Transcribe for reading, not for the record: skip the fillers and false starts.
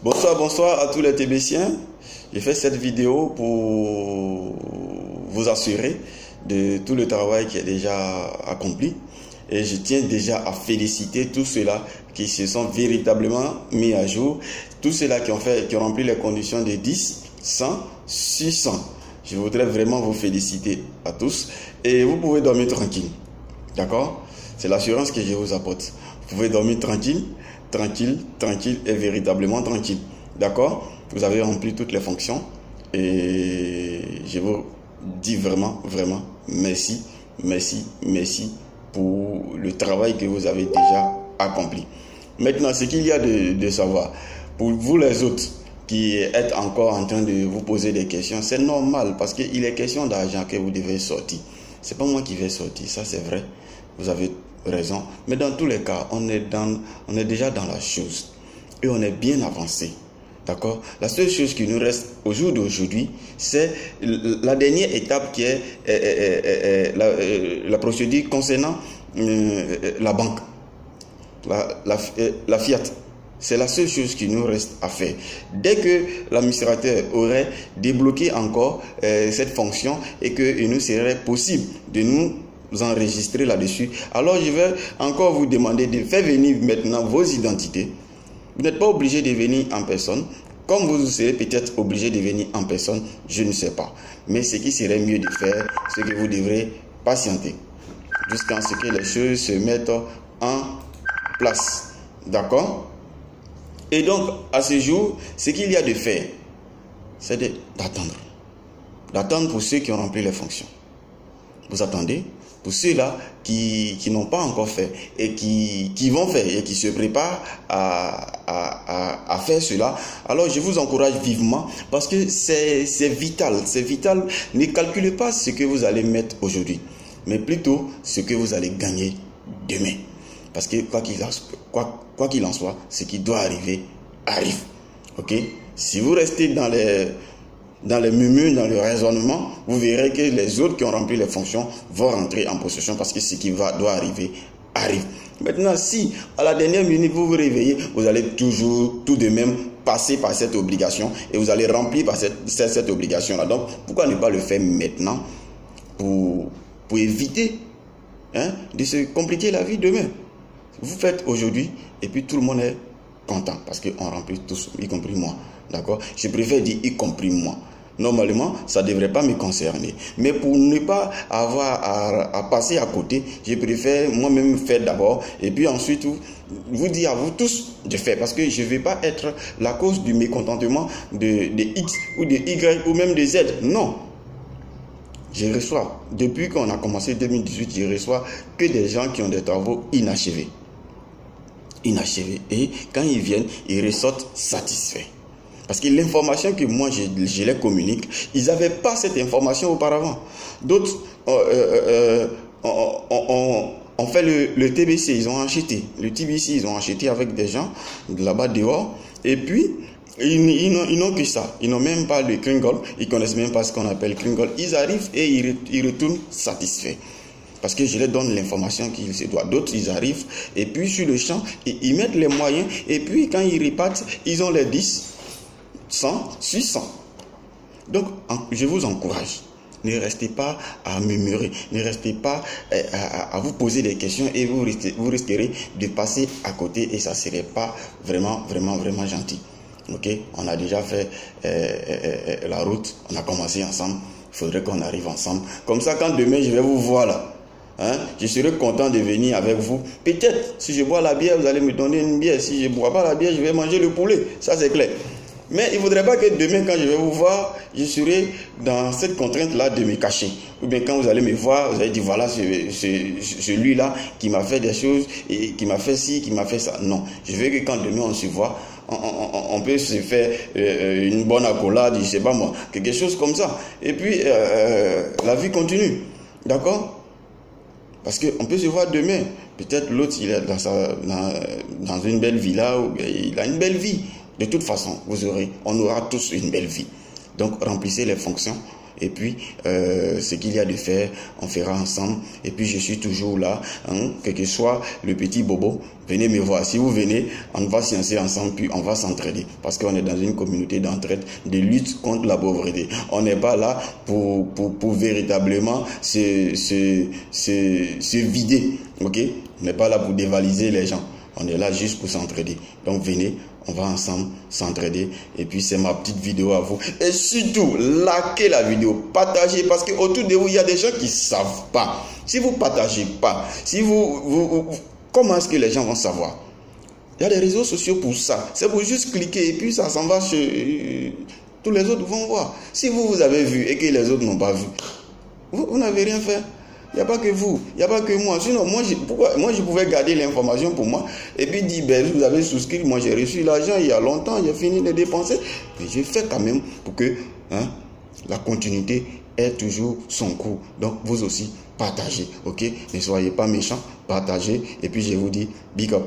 Bonsoir à tous les TBciens. J'ai fait cette vidéo pour vous assurer de tout le travail qui est déjà accompli. Et je tiens déjà à féliciter tous ceux-là qui se sont véritablement mis à jour. Tous ceux-là qui ont rempli les conditions de 10, 100, 600. Je voudrais vraiment vous féliciter à tous. Et vous pouvez dormir tranquille. D'accord? C'est l'assurance que je vous apporte. Vous pouvez dormir tranquille et véritablement tranquille. D'accord? Vous avez rempli toutes les fonctions et je vous dis vraiment merci pour le travail que vous avez déjà accompli. Maintenant, ce qu'il y a de savoir, pour vous les autres qui êtes encore en train de vous poser des questions, c'est normal parce qu'il est question d'argent que vous devez sortir. C'est pas moi qui vais sortir, ça c'est vrai. Vous avez raison. Mais dans tous les cas, on est déjà dans la chose. Et on est bien avancé. D'accord? La seule chose qui nous reste au jour d'aujourd'hui, c'est la dernière étape qui est la procédure concernant la banque. La Fiat. C'est la seule chose qui nous reste à faire. Dès que l'administrateur aurait débloqué encore cette fonction et qu'il nous serait possible de nous enregistrer là-dessus, alors je vais encore vous demander de faire venir maintenant vos identités. Vous n'êtes pas obligé de venir en personne. Comme vous serez peut-être obligé de venir en personne, je ne sais pas. Mais ce qui serait mieux de faire, c'est que vous devrez patienter jusqu'à ce que les choses se mettent en place. D'accord? Et donc, à ce jour, ce qu'il y a de faire, c'est d'attendre. D'attendre pour ceux qui ont rempli les fonctions. Vous attendez. Pour ceux-là qui n'ont pas encore fait et qui vont faire et qui se préparent à faire cela, alors je vous encourage vivement parce que c'est vital. C'est vital. Ne calculez pas ce que vous allez mettre aujourd'hui, mais plutôt ce que vous allez gagner demain. Parce que quoi qu'il en soit, ce qui doit arriver, arrive. Ok? Si vous restez dans les murmures, dans le raisonnement, vous verrez que les autres qui ont rempli les fonctions vont rentrer en possession parce que ce qui doit arriver, arrive. Maintenant, si à la dernière minute vous vous réveillez, vous allez toujours tout de même passer par cette obligation et vous allez remplir par cette obligation-là. Donc, pourquoi ne pas le faire maintenant pour éviter de se compliquer la vie demain? Vous faites aujourd'hui et puis tout le monde est content parce qu'on remplit tous, y compris moi. D'accord? Je préfère dire y compris moi. Normalement, ça ne devrait pas me concerner. Mais pour ne pas avoir à passer à côté, je préfère moi-même faire d'abord et puis ensuite vous dire à vous tous de faire. Parce que je ne vais pas être la cause du mécontentement de X ou de Y ou même de Z. Non. Je reçois, depuis qu'on a commencé 2018, je reçois que des gens qui ont des travaux inachevés. Et quand ils viennent, ils ressortent satisfaits. Parce que l'information que moi je les communique, ils n'avaient pas cette information auparavant. D'autres ont fait le TBC, ils ont acheté. Le TBC, ils ont acheté avec des gens là-bas dehors. Et puis, ils n'ont que ça. Ils n'ont même pas le Kringle. Ils ne connaissent même pas ce qu'on appelle Kringle. Ils arrivent et ils retournent satisfaits. Parce que je leur donne l'information qu'il se doit. D'autres, ils arrivent et puis sur le champ, ils mettent les moyens. Et puis quand ils repartent, ils ont les 10, 100, 600. Donc, je vous encourage. Ne restez pas à murmurer. Ne restez pas à vous poser des questions et vous risquerez de passer à côté et ça ne serait pas vraiment gentil. Ok? On a déjà fait la route. On a commencé ensemble. Il faudrait qu'on arrive ensemble. Comme ça, quand demain, je vais vous voir là, je serai content de venir avec vous. Peut-être, si je bois la bière, vous allez me donner une bière. Si je ne bois pas la bière, je vais manger le poulet. Ça, c'est clair. Mais il ne faudrait pas que demain, quand je vais vous voir, je serai dans cette contrainte-là de me cacher. Ou bien quand vous allez me voir, vous allez dire, voilà, celui-là qui m'a fait des choses, et qui m'a fait ci, qui m'a fait ça. Non, je veux que quand demain on se voit, on peut se faire une bonne accolade, je ne sais pas moi, quelque chose comme ça. Et puis, la vie continue. D'accord? Parce qu'on peut se voir demain. Peut-être l'autre, il est dans une belle villa, ou il a une belle vie. De toute façon, on aura tous une belle vie. Donc, remplissez les fonctions Et puis, ce qu'il y a de faire, on fera ensemble. Et puis, je suis toujours là, hein, quel que soit le petit bobo. Venez me voir. Si vous venez, on va sciencer ensemble, puis on va s'entraider. Parce qu'on est dans une communauté d'entraide, de lutte contre la pauvreté. On n'est pas là pour véritablement se vider. Ok? On n'est pas là pour dévaliser les gens. On est là juste pour s'entraider. Donc venez, on va ensemble s'entraider. Et puis c'est ma petite vidéo à vous. Et surtout, likez la vidéo, partagez. Parce qu'autour de vous, il y a des gens qui ne savent pas. Si vous ne partagez pas, si comment est-ce que les gens vont savoir? Il y a des réseaux sociaux pour ça. C'est pour juste cliquer et puis ça s'en va chez... Tous les autres vont voir. Si vous avez vu et que les autres n'ont pas vu, vous n'avez rien fait. Il n'y a pas que vous, il n'y a pas que moi. Sinon, moi, je pouvais garder l'information pour moi et puis dire, ben, vous avez souscrit, moi j'ai reçu l'argent il y a longtemps, j'ai fini de dépenser. Mais j'ai fait quand même pour que la continuité ait toujours son cours. Donc, vous aussi, partagez, ok? Ne soyez pas méchants, partagez. Et puis, je vous dis, big up.